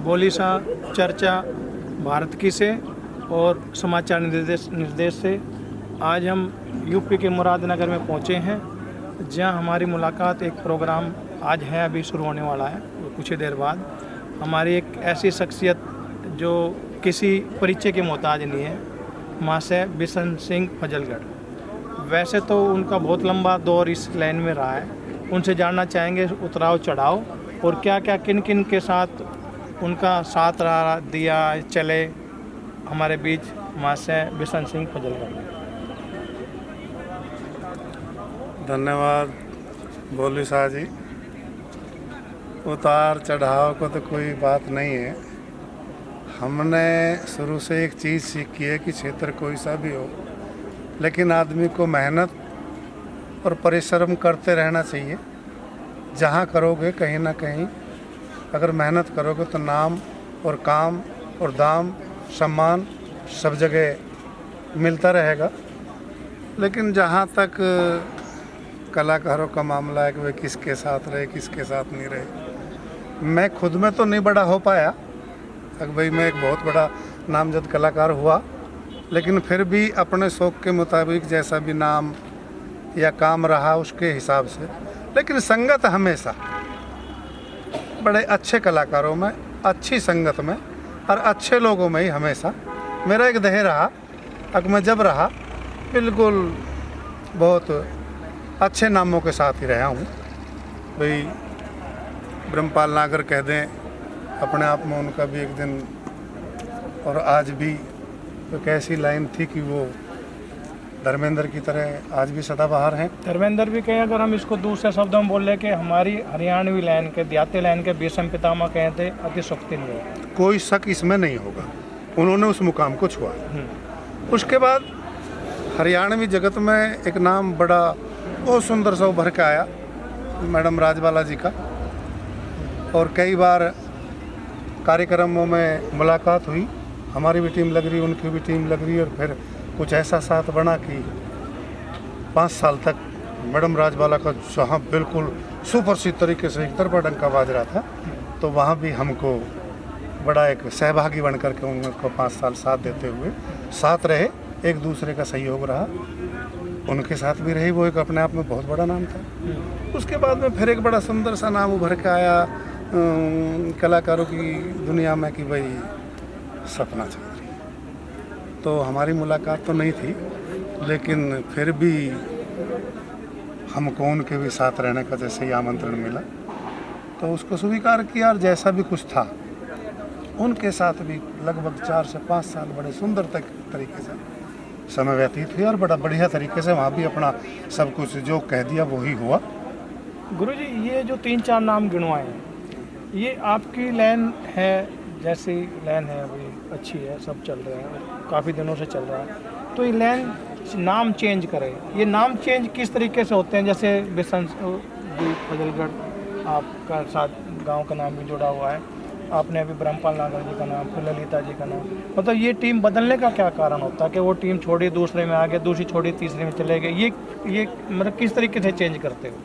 बोली सा चर्चा भारत की से और समाचार निर्देश से आज हम यूपी के मुरादनगर में पहुंचे हैं, जहां हमारी मुलाकात एक प्रोग्राम आज है, अभी शुरू होने वाला है कुछ ही देर बाद। हमारी एक ऐसी शख्सियत जो किसी परिचय के मोहताज नहीं है, महाशय बिशन सिंह फजलगढ़। वैसे तो उनका बहुत लंबा दौर इस लाइन में रहा है, उनसे जानना चाहेंगे उतराव चढ़ाव और क्या क्या किन किन के साथ उनका साथ रहा दिया चले हमारे बीच महाशय बिशन सिंह फजलगढ़। धन्यवाद बोली शाह जी। उतार चढ़ाव को तो कोई बात नहीं है। हमने शुरू से एक चीज़ सीखी है कि क्षेत्र कोई सा भी हो, लेकिन आदमी को मेहनत और परिश्रम करते रहना चाहिए। जहाँ करोगे कहीं ना कहीं अगर मेहनत करोगे तो नाम और काम और दाम सम्मान सब जगह मिलता रहेगा। लेकिन जहाँ तक कलाकारों का मामला है कि वे किसके साथ रहे किसके साथ नहीं रहे, मैं खुद में तो नहीं बड़ा हो पाया। अगर भाई मैं एक बहुत बड़ा नामजद कलाकार हुआ, लेकिन फिर भी अपने शौक़ के मुताबिक जैसा भी नाम या काम रहा उसके हिसाब से। लेकिन संगत हमेशा बड़े अच्छे कलाकारों में, अच्छी संगत में और अच्छे लोगों में ही हमेशा मेरा एक देह रहा। अगर मैं जब रहा बिल्कुल बहुत अच्छे नामों के साथ ही रहा हूँ। भाई ब्रह्मपाल नागर कह दें अपने आप में, उनका भी एक दिन और आज भी तो कैसी लाइन थी कि वो धर्मेंद्र की तरह आज भी सदाबहार हैं। धर्मेंद्र भी कहें, अगर हम इसको दूसरे शब्दों में बोले कि हमारी हरियाणवी लाइन के देहाती लाइन के भीष्म पितामह कहते अतिशोक्ति नहीं है। कोई शक इसमें नहीं होगा, उन्होंने उस मुकाम को छुआ। उसके बाद हरियाणवी जगत में एक नाम बड़ा बहुत सुंदर सा उभर के आया, मैडम राजबाला जी का। और कई बार कार्यक्रमों में मुलाकात हुई, हमारी भी टीम लग रही, उनकी भी टीम लग रही, और फिर कुछ ऐसा साथ बना कि 5 साल तक मैडम राजबाला का जहाँ बिल्कुल सुप्रसिद्ध तरीके से एक तरफा डंका बाज रहा था, तो वहाँ भी हमको बड़ा एक सहभागी बन करके उनको 5 साल साथ देते हुए साथ रहे, एक दूसरे का सहयोग रहा, उनके साथ भी रही। वो एक अपने आप में बहुत बड़ा नाम था। उसके बाद में फिर एक बड़ा सुंदर सा नाम उभर के आया कलाकारों की दुनिया में कि भाई सपना चौधरी। तो हमारी मुलाकात तो नहीं थी, लेकिन फिर भी हमको उनके भी साथ रहने का जैसे ही आमंत्रण मिला तो उसको स्वीकार किया, और जैसा भी कुछ था उनके साथ भी लगभग 4 से 5 साल बड़े सुंदर तरीके से समय व्यतीत हुई, और बड़ा बढ़िया तरीके से वहाँ भी अपना सब कुछ जो कह दिया वही हुआ। गुरुजी, ये जो 3-4 नाम गिनवाए हैं, ये आपकी लाइन है, जैसी लाइन है अभी अच्छी है, सब चल रहा है, काफ़ी दिनों से चल रहा है, तो ये लाइन नाम चेंज करे, ये नाम चेंज किस तरीके से होते हैं? जैसे बिशन जी फजलगढ़, आपका साथ गांव का नाम भी जुड़ा हुआ है, आपने अभी ब्रह्मपाल नागर जी का नाम, फिर ललिता जी का नाम, मतलब ये टीम बदलने का क्या कारण होता है कि वो टीम छोड़ी दूसरे में आ गए, दूसरी छोड़ी तीसरे में चले गए? ये मतलब किस तरीके से चेंज करते हो?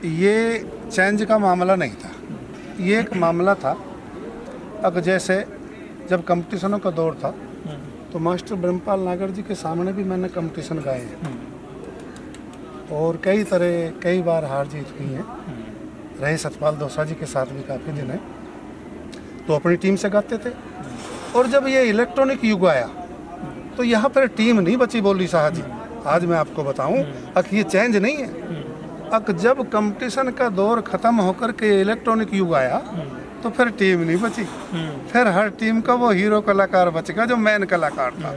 ये चेंज का मामला नहीं था, ये एक मामला था। अब जैसे जब कंपटीशनों का दौर था तो मास्टर ब्रह्मपाल नागर जी के सामने भी मैंने कंपटीशन गाए हैं, और कई बार हार जीत हुई हैं। रहे सतपाल दोसा जी के साथ भी काफ़ी दिन है, तो अपनी टीम से गाते थे। और जब ये इलेक्ट्रॉनिक युग आया तो यहाँ पर टीम नहीं बची बोली शाह जी। आज मैं आपको बताऊँ कि ये चेंज नहीं है। अब जब कंपटीशन का दौर ख़त्म होकर के इलेक्ट्रॉनिक युग आया तो फिर टीम नहीं बची, फिर हर टीम का वो हीरो कलाकार बच गया जो मैन कलाकार था।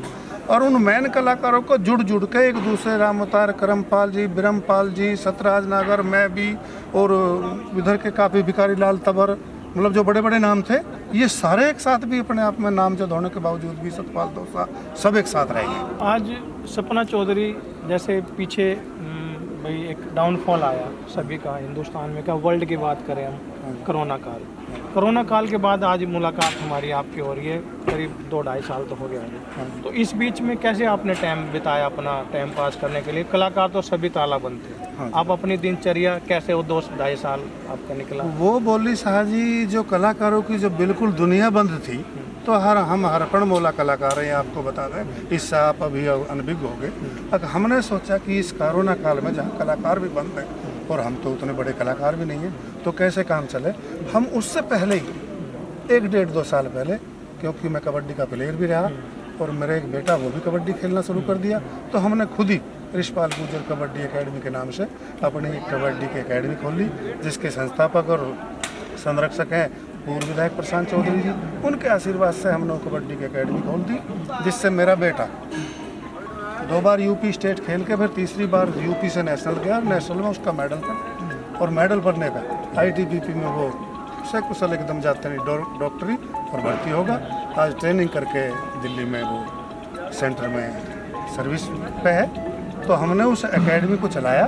और उन मैन कलाकारों को जुड़ के एक दूसरे रामअवतार, करमपाल जी, ब्रह्मपाल जी, सतराज नागर, मैं भी, और इधर के काफ़ी भिखारी लाल तबर, मतलब जो बड़े बड़े नाम थे, ये सारे एक साथ भी अपने आप में नामजद होने के बावजूद भी सतपाल दोसा सब एक साथ रहेंगे। आज सपना चौधरी जैसे पीछे भाई एक डाउनफॉल आया सभी का, हिंदुस्तान में का, वर्ल्ड की बात करें हम, कोरोना काल के बाद आज मुलाकात हमारी आपकी हो रही है, करीब 2-2.5 साल तो हो गया है। तो इस बीच में कैसे आपने टाइम बिताया अपना टाइम पास करने के लिए? कलाकार तो सभी ताला बनते हैं, आप अपनी दिनचर्या कैसे वो 2-2.5 साल आपका निकला? वो बोली शाह जी, जो कलाकारों की जो बिल्कुल दुनिया बंद थी, तो हम हरपण मौला कलाकार हैं, आपको बता दें, इससे आप अभी अनभिज्ञ हो गए। अब हमने सोचा कि इस कोरोना काल में जहाँ कलाकार भी बंद हैं और हम तो उतने बड़े कलाकार भी नहीं हैं, तो कैसे काम चले। हम उससे पहले ही 1-1.5-2 साल पहले, क्योंकि मैं कबड्डी का प्लेयर भी रहा और मेरा एक बेटा वो भी कबड्डी खेलना शुरू कर दिया, तो हमने खुद ही रिशपाल गुर्जर कबड्डी एकेडमी के नाम से अपनी कबड्डी की एकेडमी खोल ली, जिसके संस्थापक और संरक्षक हैं पूर्व विधायक प्रशांत चौधरी जी। उनके आशीर्वाद से हमने कबड्डी की एकेडमी खोल दी, जिससे मेरा बेटा 2 बार यूपी स्टेट खेल के फिर तीसरी बार यूपी से नेशनल गया। नेशनल में उसका मेडल था और मेडल बनने का ITBP में वो सकुशल एकदम जाते नहीं डॉक्टरी और भर्ती होगा। आज ट्रेनिंग करके दिल्ली में वो सेंटर में सर्विस पे है। तो हमने उस एकेडमी को चलाया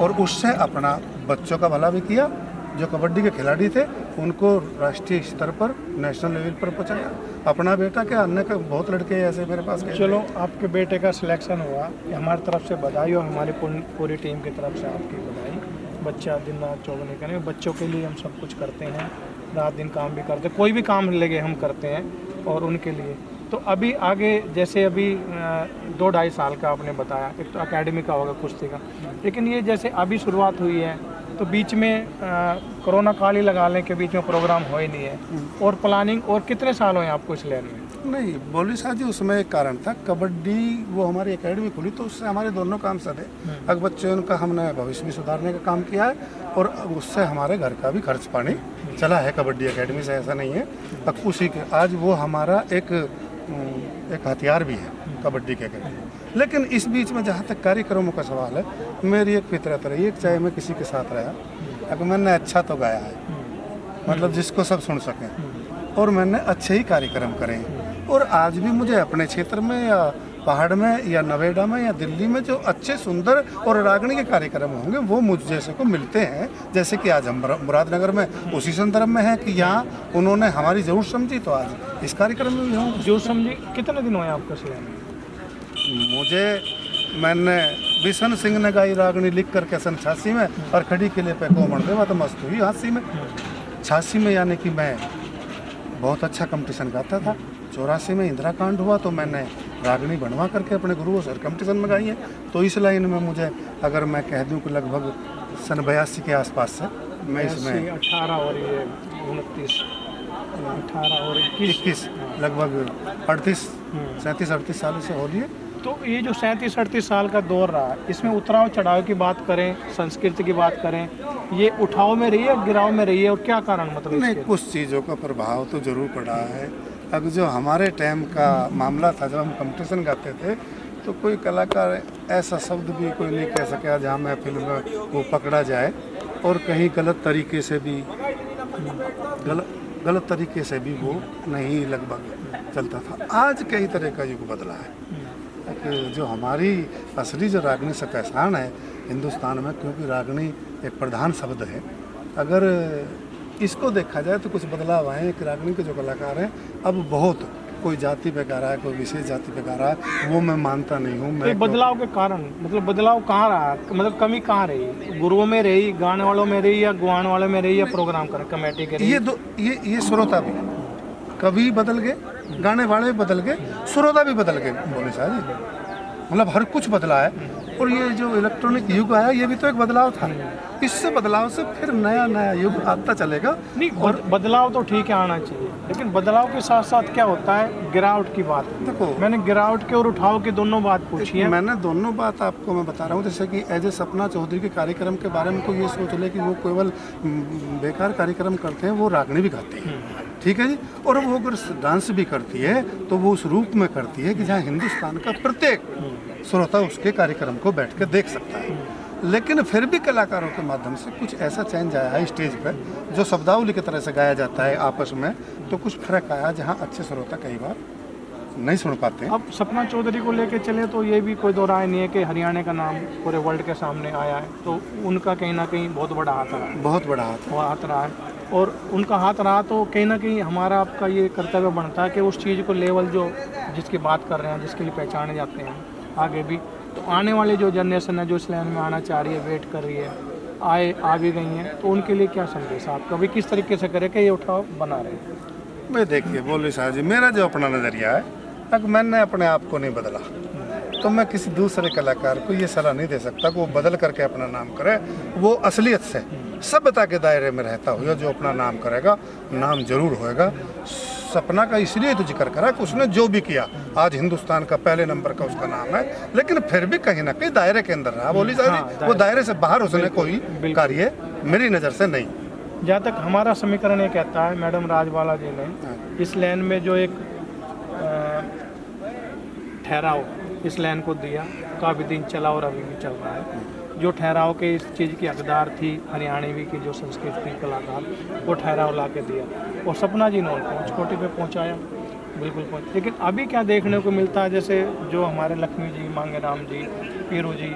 और उससे अपना बच्चों का भला भी किया। जो कबड्डी के खिलाड़ी थे उनको राष्ट्रीय स्तर पर नेशनल लेवल पर पहुँचाया। अपना बेटा क्या, अन्य का बहुत लड़के ऐसे मेरे पास गए। चलो, आपके बेटे का सिलेक्शन हुआ, हमारी तरफ से बधाई और हमारी पूरी टीम की तरफ से आपकी बधाई। बच्चा दिन रात चौगने करें, बच्चों के लिए हम सब कुछ करते हैं, रात दिन काम भी करते हैं, कोई भी काम लगे हम करते हैं और उनके लिए। तो अभी आगे जैसे अभी 2-2.5 साल का आपने बताया, एक तो अकेडमी का होगा कुश्ती का, लेकिन ये जैसे अभी शुरुआत हुई है तो बीच में कोरोना काल ही लगा लें कि बीच में प्रोग्राम हो ही नहीं है, और प्लानिंग और कितने साल हुए आपको इस लाइन में? नहीं, बोली साहब जी, उसमें एक कारण था, कबड्डी वो हमारी एकेडमी खुली तो उससे हमारे दोनों काम सधे। अब बच्चे उनका हमने भविष्य भी सुधारने का काम किया है और उससे हमारे घर का भी खर्च पानी चला है कबड्डी एकेडमी से, ऐसा नहीं है। अब उसी के आज वो हमारा एक हथियार भी है कबड्डी के एकेडमी। लेकिन इस बीच में जहाँ तक कार्यक्रमों का सवाल है, मेरी एक फितरत रही है, चाहे मैं किसी के साथ रहा, अगर मैंने अच्छा तो गाया है, मतलब जिसको सब सुन सकें, और मैंने अच्छे ही कार्यक्रम करे। और आज भी मुझे अपने क्षेत्र में या पहाड़ में या नोएडा में या दिल्ली में जो अच्छे सुंदर और रागणी के कार्यक्रम होंगे वो मुझ जैसे को मिलते हैं। जैसे कि आज हम मुरादनगर में उसी संदर्भ में है कि यहाँ उन्होंने हमारी जरूर समझी, तो आज इस कार्यक्रम में भी हूँ। जो समझी। कितने दिन हुए आपको सिलाई में? मैंने बिशन सिंह ने गाई रागनी लिख करके सन 86 में और खड़ी किले पे कोमड़ देवा तो मस्त हुई 80 में। 86 में यानी कि मैं बहुत अच्छा कंपटीशन गाता था। 84 में इंदिरा कांड हुआ तो मैंने रागनी बनवा करके अपने गुरुओं से कंपटीशन में गाई है। तो इस लाइन में मुझे, अगर मैं कह दूं कि लगभग सन 82 के आसपास से मैं इसमें 18 और ये 29, 18 और 21 लगभग 37-38 साल से हो लिए। तो ये जो 37-38 साल का दौर रहा, इसमें उतराव चढ़ाव की बात करें, संस्कृति की बात करें, ये उठाव में रही है, गिराव में रही है, और क्या कारण मतलब? नहीं, कुछ चीज़ों का प्रभाव तो जरूर पड़ा है। अब जो हमारे टाइम का मामला था, जब हम कंपटीशन गाते थे, तो कोई कलाकार ऐसा शब्द भी कोई नहीं कह सका जहाँ महफिल में वो पकड़ा जाए, और कहीं गलत तरीके से भी गलत तरीके से भी वो नहीं लगभग चलता था। आज कई तरह का युग बदला है। जो हमारी असली जो रागनी से पहचान है हिंदुस्तान में, क्योंकि रागनी एक प्रधान शब्द है, अगर इसको देखा जाए तो कुछ बदलाव आए हैं कि रागनी के जो कलाकार हैं अब बहुत, कोई जाति पे गा रहा है, कोई विशेष जाति पे गा रहा है, वो मैं मानता नहीं हूँ। मैं बदलाव के कारण मतलब बदलाव कहाँ रहा, मतलब कमी कहाँ रही? गुरुओं में रही, गाने वालों में रही, या गुआन वालों में रही, या प्रोग्राम कर कमेटी के रही? ये श्रोता भी, कवि बदल गए, गाने वाले बदल गए, श्रोता भी बदल गए। बोले साहब जी, मतलब हर कुछ बदला है। और ये जो इलेक्ट्रॉनिक युग आया, ये भी तो एक बदलाव था। इससे बदलाव से फिर नया युग आता चलेगा। नहीं, और बदलाव तो ठीक है, आना चाहिए, लेकिन बदलाव के साथ साथ क्या होता है, गिरावट की बात। देखो, मैंने गिरावट के और उठाव के दोनों बात पूछी है। मैंने दोनों बात आपको मैं बता रहा हूँ। जैसे कि एज ए सपना चौधरी के कार्यक्रम के बारे में कोई ये सोच ले कि वो केवल बेकार कार्यक्रम करते हैं, वो रागनी भी गाती है, ठीक है जी। और वो अगर डांस भी करती है तो वो उस रूप में करती है कि जहाँ हिंदुस्तान का प्रत्येक श्रोता उसके कार्यक्रम को बैठ के देख सकता है। लेकिन फिर भी कलाकारों के माध्यम से कुछ ऐसा चेंज आया है स्टेज पर, जो शब्दावली की तरह से गाया जाता है आपस में, तो कुछ फर्क आया जहाँ अच्छे श्रोता कई बार नहीं सुन पाते। अब सपना चौधरी को लेके चले तो ये भी कोई दो राय नहीं है कि हरियाणा का नाम पूरे वर्ल्ड के सामने आया है, तो उनका कहीं ना कहीं बहुत बड़ा हाथ रहा है। बहुत बड़ा हाथ रहा है। और उनका हाथ रहा तो कहीं ना कहीं हमारा आपका ये कर्तव्य बनता है कि उस चीज़ को लेवल जो जिसकी बात कर रहे हैं, जिसके लिए पहचाने जाते हैं आगे भी, तो आने वाली जो जनरेशन है जो इस लाइन में आना चाह रही है, वेट कर रही है, आ भी गई हैं, तो उनके लिए क्या संदेश आपका भी, किस तरीके से करें कि ये उठाव बना रहे हैं? मैं देखिए बोले शाह जी, मेरा जो अपना नज़रिया है, अगर मैंने अपने आप को नहीं बदला तो मैं किसी दूसरे कलाकार को ये सलाह नहीं दे सकता कि वो बदल करके अपना नाम करे। वो असलियत से सभ्यता के दायरे में रहता हुआ जो अपना नाम करेगा, नाम जरूर होएगा। सपना का इसलिए तो जिक्र करा कि उसने जो भी किया, आज हिंदुस्तान का पहले नंबर का उसका नाम है, लेकिन फिर भी कहीं ना कहीं दायरे के अंदर रहा। बोली साहब, वो दायरे से बाहर उसने कोई कार्य मेरी नज़र से नहीं। जहाँ तक हमारा समीकरण ये कहता है, मैडम राजबाला जी ने इस लाइन में जो एक ठहराव इस लाइन को दिया, काफ़ी दिन चला और अभी भी चल रहा है। जो ठहराव के इस चीज़ की हकदार थी हरियाणवी की जो संस्कृति कलाकार, वो ठहराव ला के दिया और सपना जी ने उनको कोटि पे पहुंचाया, बिल्कुल पहुंच। लेकिन अभी क्या देखने को मिलता है, जैसे जो हमारे लक्ष्मी जी, मांगेराम जी, पीरू जी,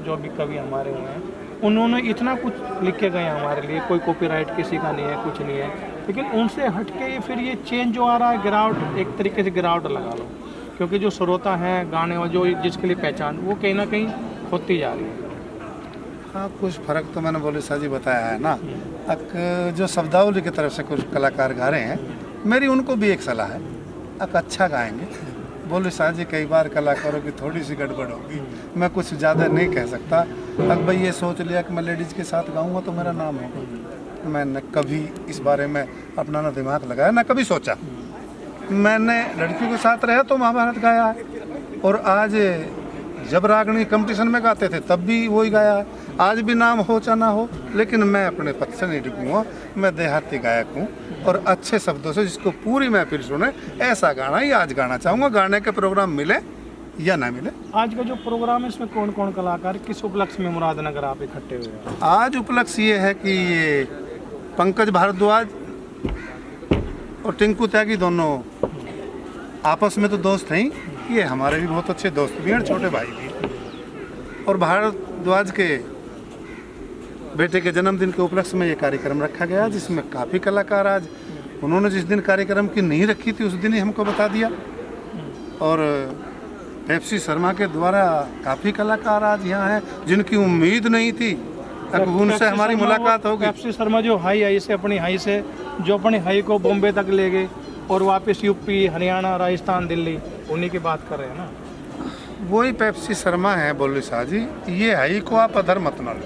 जो भी कवि हमारे हुए हैं, उन्होंने इतना कुछ लिख के गए हमारे लिए, कोई कॉपीराइट किसी का नहीं है, कुछ नहीं है, लेकिन उनसे हट के फिर ये चेंज जो आ रहा है, गिरावट, एक तरीके से गिरावट लगा लो, क्योंकि जो श्रोता हैं गाने और जो जिसके लिए पहचान, वो कहीं ना कहीं होती जा रही है। हाँ, कुछ फर्क तो मैंने बोले शाह जी बताया है ना। अक जो शब्दावली की तरफ से कुछ कलाकार गा रहे हैं, मेरी उनको भी एक सलाह है, अक अच्छा गाएंगे। बोले शाह जी, कई बार कलाकारों की थोड़ी सी गड़बड़ होगी, मैं कुछ ज़्यादा नहीं कह सकता। अब भाई ये सोच लिया कि मैं लेडीज़ के साथ गाऊंगा तो मेरा नाम होगा, मैंने कभी इस बारे में अपना ना दिमाग लगाया ना कभी सोचा। मैंने लड़कियों के साथ रहा तो महाभारत गाया है, और आज जब रागनी कंपटीशन में गाते थे तब भी वही गाया है। आज भी नाम हो चाहे ना हो, लेकिन मैं अपने पद से नहीं डूबूंगा। मैं देहाती गायक हूँ और अच्छे शब्दों से जिसको पूरी महफिल सुने, ऐसा गाना ही आज गाना चाहूँगा। गाने के प्रोग्राम मिले या ना मिले। आज का जो प्रोग्राम है, इसमें कौन कौन कलाकार किस उपलक्ष्य में मुरादनगर आप इकट्ठे हुए हैं? आज उपलक्ष्य ये है कि ये पंकज भारद्वाज और टिंकू त्यागी दोनों आपस में तो दोस्त हैं, ये हमारे भी बहुत अच्छे दोस्त भी हैं, छोटे भाई भी। और भारद्वाज के बेटे के जन्मदिन के उपलक्ष्य में ये कार्यक्रम रखा गया, जिसमें काफ़ी कलाकार आज, उन्होंने जिस दिन कार्यक्रम की नींव रखी थी उस दिन ही हमको बता दिया। और पेप्सी शर्मा के द्वारा काफ़ी कलाकार आज यहाँ हैं जिनकी उम्मीद नहीं थी, अब उनसे हमारी मुलाकात होगी। पेप्सी शर्मा जो हाई से अपनी हाई से जो अपनी हाई को बॉम्बे तक ले गए और वापस यूपी, हरियाणा, राजस्थान, दिल्ली, उन्हीं की बात कर रहे हैं ना। वही पेप्सी शर्मा है। बोले शाह जी, ये हाई को आप अधर मत ना लो।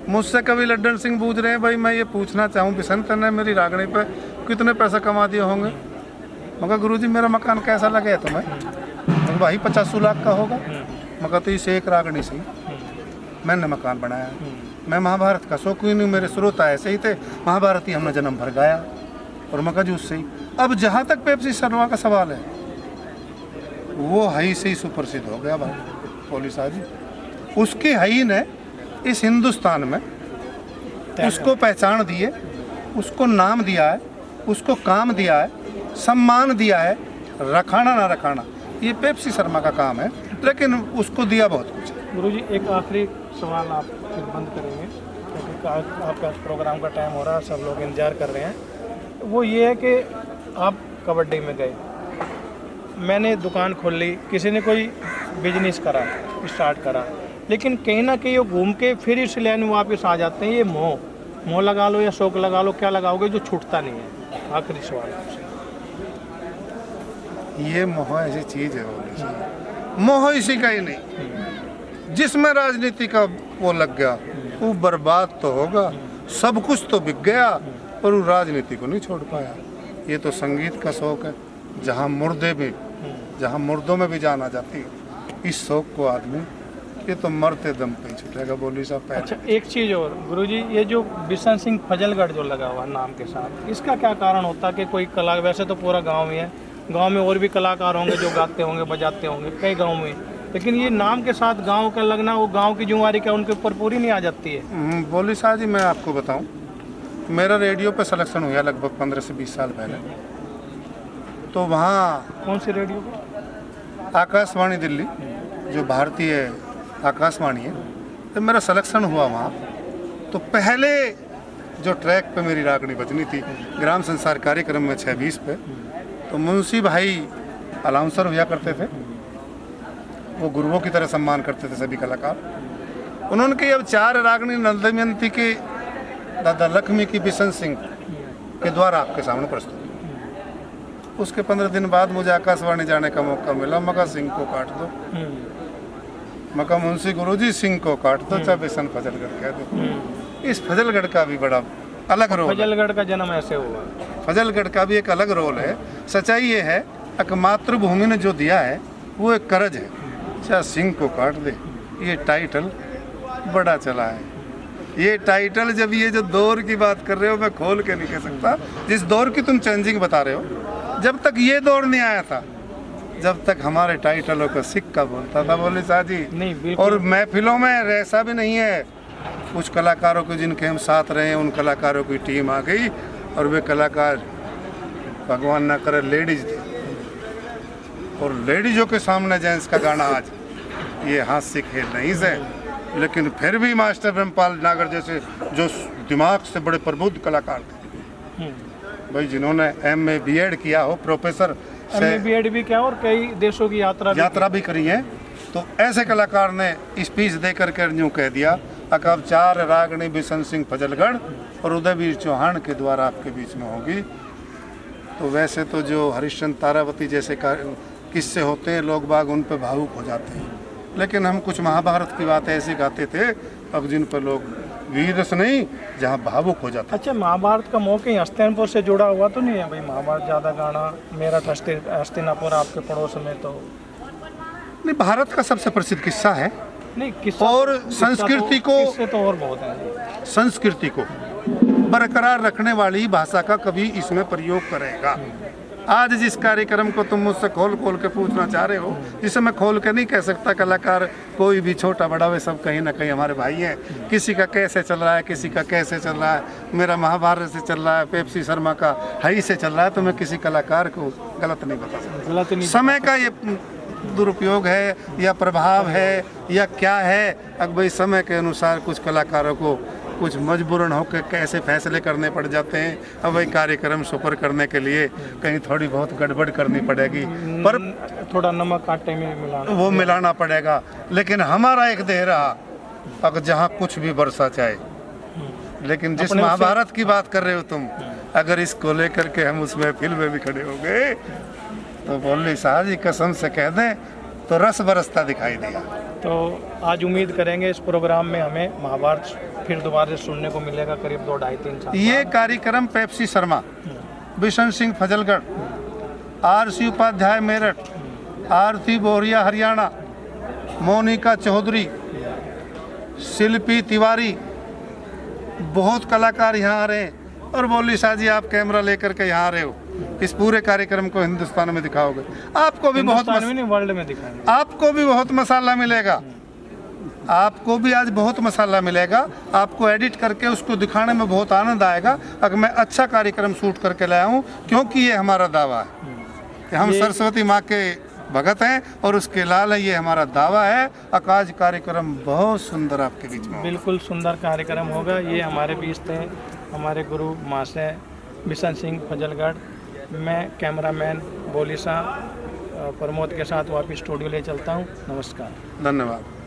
मुझसे कभी लड्डन सिंह पूछ रहे हैं, भाई मैं ये पूछना चाहूँ बिसंत ने मेरी रागनी पे कितने पैसे कमा दिए होंगे। मगर गुरुजी मेरा मकान कैसा लगे तुम्हें? तो भाई 50 लाख का होगा। मगर तो इसे एक रागनी से मैंने मकान बनाया। मैं महाभारत का शौकीन हूँ, मेरे श्रोता ऐसे ही थे, महाभारत ही हमने जन्म भर गाया और मगर जूस से ही। अब जहाँ तक पेप्सी शर्मा का सवाल है, वो हाई से ही सुप्रसिद्ध हो गया भाई बोली शाह जी। उसकी हाई ने इस हिंदुस्तान में उसको पहचान दी है, उसको नाम दिया है, उसको काम दिया है, सम्मान दिया है। रखाना ना रखाना ये पेप्सी शर्मा का काम है, लेकिन उसको दिया बहुत कुछ। गुरुजी एक आखिरी सवाल आप फिर बंद करेंगे, क्योंकि आपका प्रोग्राम का टाइम हो रहा है, सब लोग इंतजार कर रहे हैं। वो ये है कि आप कबड्डी में गए, मैंने दुकान खोल ली, किसी ने कोई बिजनेस करा, स्टार्ट करा, लेकिन कहीं ना कहीं वो घूम के फिर इस लाइन में वापस आ जाते हैं। ये मोह लगा लो या शौक लगा लो, क्या लगाओगे, जो छूटता नहीं है। आखिरी सवाल आपसे। ये मोह ऐसी चीज़ है, मोह इसी का ही नहीं, जिसमें राजनीति का वो लग गया वो बर्बाद तो होगा, सब कुछ तो बिक गया पर वो राजनीति को नहीं छोड़ पाया। ये तो संगीत का शौक है, जहाँ मुर्दों में भी जान आ जाती है। इस शौक को आदमी ये तो मरते दम पे छूटेगा। बोली साहब अच्छा, एक चीज़ और गुरुजी, ये जो बिशन सिंह फजलगढ़ जो लगा हुआ नाम के साथ, इसका क्या कारण होता है कि कोई कला, वैसे तो पूरा गांव में है, गांव में और भी कलाकार होंगे जो गाते होंगे, बजाते होंगे कई गांव में, लेकिन ये नाम के साथ गांव का लगना, वो गांव की जिम्मेवारी क्या उनके ऊपर पूरी नहीं आ जाती है? बोली साहब जी, मैं आपको बताऊं, मेरा रेडियो पे सिलेक्शन हुआ लगभग 15 से 20 साल पहले। तो वहाँ कौन सी रेडियो पे? आकाशवाणी दिल्ली, जो भारतीय आकाशवाणी है। तो मेरा सिलेक्शन हुआ वहाँ, तो पहले जो ट्रैक पे मेरी रागनी बजनी थी ग्राम संसार कार्यक्रम में 6:20 पे, तो मुंशी भाई अलाउंसर हुआ करते थे, वो गुरुओं की तरह सम्मान करते थे सभी कलाकार। उन्होंने कही अब 4 रागनी नल दमयंती के दादा लक्ष्मी की बिशन सिंह के द्वारा आपके सामने प्रस्तुत। उसके 15 दिन बाद मुझे आकाशवाणी जाने का मौका मिला। मका सिंह को काट दो, मका मुंशी गुरुजी सिंह को काट दो, चाहे बिशन फजलगढ़ कह दो। इस फजलगढ़ का भी बड़ा अलग रोल है। फजलगढ़ का जन्म ऐसे हुआ। फजलगढ़ का भी एक अलग रोल है। सच्चाई ये है कि मातृभूमि ने जो दिया है वो एक कर्ज है। चाहे सिंह को काट दे, ये टाइटल बड़ा चला है। ये टाइटल, जब ये जो दौर की बात कर रहे हो, मैं खोल के नहीं कह सकता। जिस दौर की तुम चेंजिंग बता रहे हो, जब तक ये दौर नहीं आया था, जब तक हमारे टाइटलों का सिक्का बोलता था, बोले शाह जी। नहीं, और महफिलों में ऐसा भी नहीं है, कुछ कलाकारों के जिनके हम साथ रहे हैं, उन कलाकारों की टीम आ गई और वे कलाकार भगवान ना करे लेडीज थे, और लेडीजों के सामने जेंट्स का गाना आज ये हास्य खेल नहीं से। लेकिन फिर भी मास्टर ब्रह्मपाल नागर जैसे जो दिमाग से बड़े प्रबुद्ध कलाकार थे भाई, जिन्होंने MA B.Ed किया हो, प्रोफेसर MA B.Ed भी क्या और कई देशों की यात्रा भी करी है, तो ऐसे कलाकार ने स्पीच दे करके यूँ कह दिया कि अब 4 रागनी बिशन सिंह फजलगढ़ और उदयवीर चौहान के द्वारा आपके बीच में होगी। तो वैसे तो जो हरिश्चंद्र तारावती जैसे किस्से होते हैं, लोग बाग उन पर भावुक हो जाते हैं, लेकिन हम कुछ महाभारत की बातें ऐसी गाते थे अब जिन पर लोग वीर से नहीं, जहाँ भावुक हो जाते। अच्छा, महाभारत का मौके हस्तिनापुर से जुड़ा हुआ तो नहीं है भाई? महाभारत ज़्यादा गाना मेरठ हस्तिनापुर आपके पड़ोस में, तो नहीं, भारत का सबसे प्रसिद्ध किस्सा है। नहीं, किस्सा और संस्कृति को, किस्से तो और बहुत हैं। संस्कृति को बरकरार रखने वाली भाषा का कभी इसमें प्रयोग करेगा। आज जिस कार्यक्रम को तुम मुझसे खोल के पूछना चाह रहे हो, जिसे मैं खोल के नहीं कह सकता, कलाकार कोई भी छोटा बड़ा वे सब कहीं ना कहीं हमारे भाई हैं। किसी का कैसे चल रहा है, किसी का कैसे चल रहा है, मेरा महाभारत से चल रहा है, पेप्सी शर्मा का हाई से चल रहा है, तो मैं किसी कलाकार को गलत नहीं बता सकता। गलत नहीं, समय का ये दुरुपयोग है या प्रभाव है या क्या है, अब भाई समय के अनुसार कुछ कलाकारों को कुछ मजबूरन होकर कैसे फैसले करने पड़ जाते हैं। अब भाई कार्यक्रम सुपर करने के लिए कहीं थोड़ी बहुत गड़बड़ करनी पड़ेगी, पर थोड़ा नमक आटे में मिलाना, वो मिलाना पड़ेगा। लेकिन हमारा एक देह रहा अगर जहाँ कुछ भी बरसा चाहे। लेकिन जिस महाभारत की बात कर रहे हो तुम, अगर इसको लेकर के हम उसमें फिल्म में भी खड़े हो गए तो बोली शाह जी कसम से कह दें तो रस बरसता दिखाई दिया। तो आज उम्मीद करेंगे इस प्रोग्राम में हमें महाभारत फिर दोबारा से सुनने को मिलेगा, करीब 2-2.5-3 साल। ये कार्यक्रम पेप्सी शर्मा, बिशन सिंह फजलगढ़, RC उपाध्याय मेरठ, आरती बोरिया हरियाणा, मोनिका चौधरी, शिल्पी तिवारी, बहुत कलाकार यहाँ आ रहे हैं। और बोली शाह जी आप कैमरा लेकर के यहाँ आ रहे हो, इस पूरे कार्यक्रम को हिंदुस्तान में दिखाओगे, आपको भी बहुत वर्ल्ड में दिखाएंगे, आपको भी बहुत मसाला मिलेगा, आपको भी आज बहुत मसाला मिलेगा। आपको एडिट करके उसको दिखाने में बहुत आनंद आएगा अगर मैं अच्छा कार्यक्रम शूट करके लाया हूँ, क्योंकि ये हमारा दावा है कि हम सरस्वती माँ के भगत हैं और उसके लाल है, ये हमारा दावा है। आज कार्यक्रम बहुत सुंदर आपके बीच में, बिल्कुल सुंदर कार्यक्रम होगा। ये हमारे बीच थे हमारे गुरु महाशय बिशन सिंह फजलगढ़। मैं कैमरामैन बोली शाह प्रमोद के साथ वापस स्टूडियो ले चलता हूँ। नमस्कार, धन्यवाद।